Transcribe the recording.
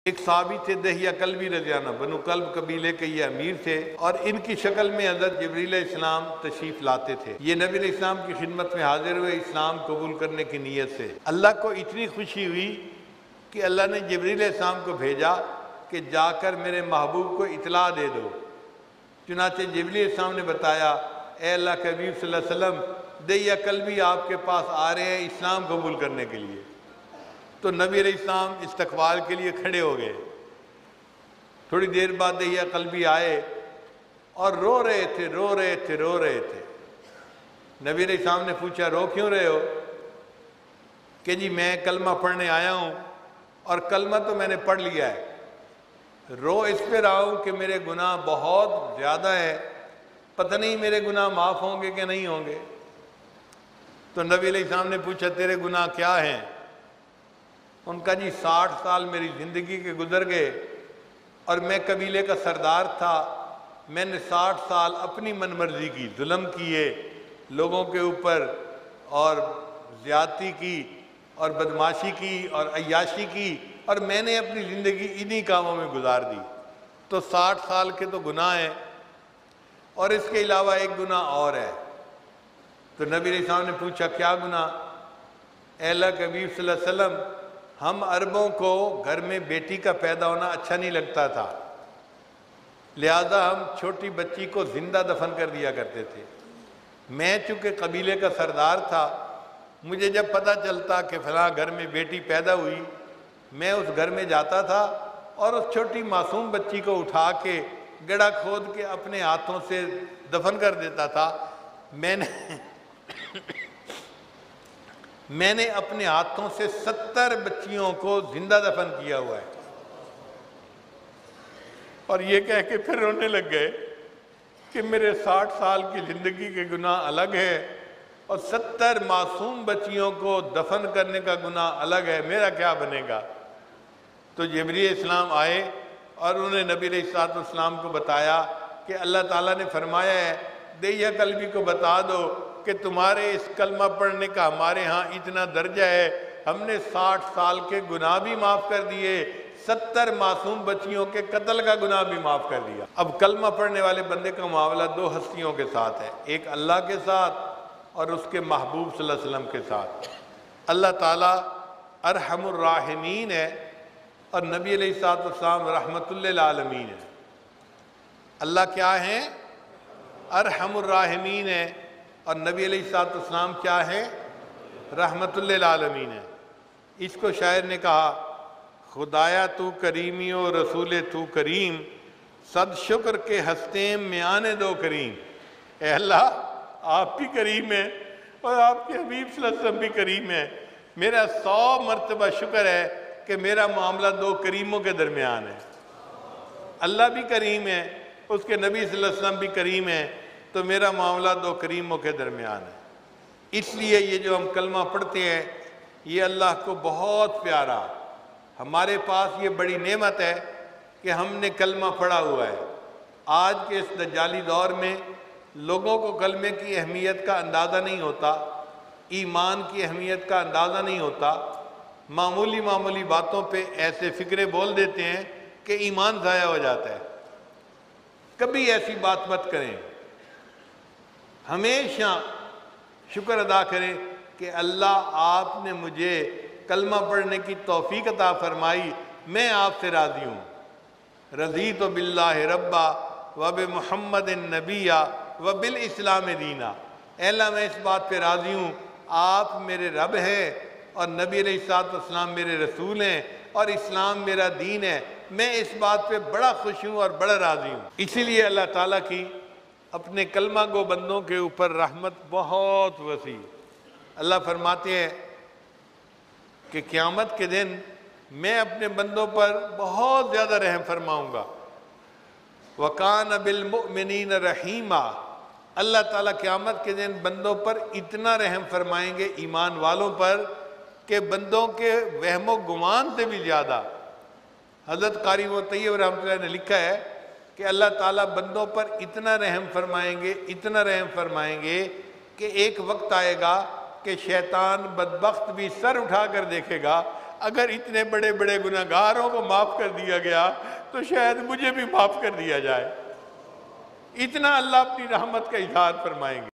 ایک صحابی تھے دہیہ کلبی رضی اللہ عنہ، بنو کلب قبیلے کے یہ امیر تھے، اور ان کی شکل میں حضرت جبریل علیہ السلام تشریف لاتے تھے۔ یہ نبی علیہ السلام کی خدمت میں حاضر ہوئے اسلام قبول کرنے کی نیت سے۔ اللہ کو اتنی خوشی ہوئی کہ اللہ نے جبریل علیہ السلام کو بھیجا کہ جا کر میرے محبوب کو اطلاع دے دو۔ چنانچہ جبریل علیہ السلام نے بتایا، اے اللہ کے حبیب صلی اللہ علیہ وسلم، دہیہ کلبی آپ کے پاس آ رہے ہیں اسلام قبول کرنے کے لیے۔ تو نبی علیہ السلام استقبال کے لیے کھڑے ہو گئے۔ تھوڑی دیر بعد دہیہ کلبی آئے اور رو رہے تھے۔ نبی علیہ السلام نے پوچھا، رو کیوں رہے ہو؟ کہ جی میں کلمہ پڑھنے آیا ہوں اور کلمہ تو میں نے پڑھ لیا ہے، رو اس پہ رہا ہوں کہ میرے گناہ بہت زیادہ ہے، پتہ نہیں میرے گناہ معاف ہوں گے کہ نہیں ہوں گے۔ تو نبی علیہ السلام نے پوچھا، تیرے گناہ کیا ہیں؟ ان کا جی 60 سال میری زندگی کے گزر گئے اور میں قبیلے کا سردار تھا، میں نے 60 سال اپنی من مرضی کی، ظلم کیے لوگوں کے اوپر، اور زیادتی کی اور بدماشی کی اور عیاشی کی، اور میں نے اپنی زندگی انہی کاموں میں گزار دی۔ تو 60 سال کے تو گناہ ہیں، اور اس کے علاوہ ایک گناہ اور ہے۔ تو نبی علیہ السلام نے پوچھا، کیا گناہ؟ اے اللہ کے حبیب صلی اللہ علیہ وسلم، ہم عربوں کو گھر میں بیٹی کا پیدا ہونا اچھا نہیں لگتا تھا، لہذا ہم چھوٹی بچی کو زندہ دفن کر دیا کرتے تھے۔ میں چونکہ قبیلے کا سردار تھا، مجھے جب پتہ چلتا کہ فلاں گھر میں بیٹی پیدا ہوئی، میں اس گھر میں جاتا تھا اور اس چھوٹی معصوم بچی کو اٹھا کے گڑھا کھود کے اپنے ہاتھوں سے دفن کر دیتا تھا۔ میں نے اپنے ہاتھوں سے 70 بچیوں کو زندہ دفن کیا ہوا ہے۔ اور یہ کہہ کے پھر رونے لگ گئے کہ میرے 60 سال کی زندگی کے گناہ الگ ہے اور 70 معصوم بچیوں کو دفن کرنے کا گناہ الگ ہے، میرا کیا بنے گا؟ تو جبریل علیہ السلام آئے اور انہوں نے نبی علیہ السلام کو بتایا کہ اللہ تعالیٰ نے فرمایا ہے دہیہ کلبی کو بتا دو کہ تمہارے اس کلمہ پڑھنے کا ہمارے ہاں اتنا درجہ ہے، ہم نے 60 سال کے گناہ بھی معاف کر دیے، 70 معصوم بچیوں کے قتل کا گناہ بھی معاف کر دیا۔ اب کلمہ پڑھنے والے بندے کا معاملہ 2 ہستیوں کے ساتھ ہے، ایک اللہ کے ساتھ اور اس کے محبوب صلی اللہ علیہ وسلم کے ساتھ۔ اللہ تعالیٰ ارحم الراحمین ہے اور نبی علیہ السلام رحمت للعالمین ہے۔ اللہ کیا ہے؟ ارحم الراحمین ہے، اور نبی علیہ السلام کیا ہے؟ رحمت للعالمین ہے۔ اس کو شاعر نے کہا، خدایا تو کریمی و رسول تو کریم، صد شکر کے ہستیں میں آنے دو کریم۔ اے اللہ، آپ بھی کریم ہیں اور آپ کے حبیب صلی اللہ علیہ وسلم بھی کریم ہیں، میرا 100 مرتبہ شکر ہے کہ میرا معاملہ 2 کریموں کے درمیان ہے۔ اللہ بھی کریم ہے، اس کے نبی صلی اللہ علیہ وسلم بھی کریم ہیں، تو میرا معاملہ 2 کریموں کے درمیان ہے۔ اس لیے یہ جو ہم کلمہ پڑھتے ہیں یہ اللہ کو بہت پیارا، ہمارے پاس یہ بڑی نعمت ہے کہ ہم نے کلمہ پڑھا ہوا ہے۔ آج کے اس دجالی دور میں لوگوں کو کلمے کی اہمیت کا اندازہ نہیں ہوتا، ایمان کی اہمیت کا اندازہ نہیں ہوتا، معمولی باتوں پہ ایسے فکرے بول دیتے ہیں کہ ایمان ضائع ہو جاتا ہے۔ کبھی ایسی بات مت کریں، ہمیشہ شکر ادا کریں کہ اللہ آپ نے مجھے کلمہ پڑھنے کی توفیق عطا فرمائی، میں آپ سے راضی ہوں۔ رضیت باللہ ربا وبمحمد نبیّا وبالاسلام دینا۔ اے اللہ، میں اس بات پہ راضی ہوں، آپ میرے رب ہیں اور نبی علیہ السلام میرے رسول ہیں اور اسلام میرا دین ہے، میں اس بات پہ بڑا خوش ہوں اور بڑا راضی ہوں۔ اسی لیے اللہ تعالیٰ کی اپنے کلمہ گو بندوں کے اوپر رحمت بہت وسیع۔ اللہ فرماتے ہیں کہ قیامت کے دن میں اپنے بندوں پر بہت زیادہ رحم فرماؤں گا۔ وَكَانَ بِالْمُؤْمِنِينَ رَحِيمًا۔ اللہ تعالیٰ قیامت کے دن بندوں پر اتنا رحم فرمائیں گے، ایمان والوں پر، کہ بندوں کے وہم و گمان سے بھی زیادہ۔ حضرت قاری و طیب رحمۃ اللہ نے لکھا ہے کہ اللہ تعالیٰ بندوں پر اتنا رحم فرمائیں گے کہ ایک وقت آئے گا کہ شیطان بدبخت بھی سر اٹھا کر دیکھے گا اگر اتنے بڑے بڑے گناہگاروں کو معاف کر دیا گیا تو شاید مجھے بھی معاف کر دیا جائے۔ اتنا اللہ اپنی رحمت کا اظہار فرمائیں گے۔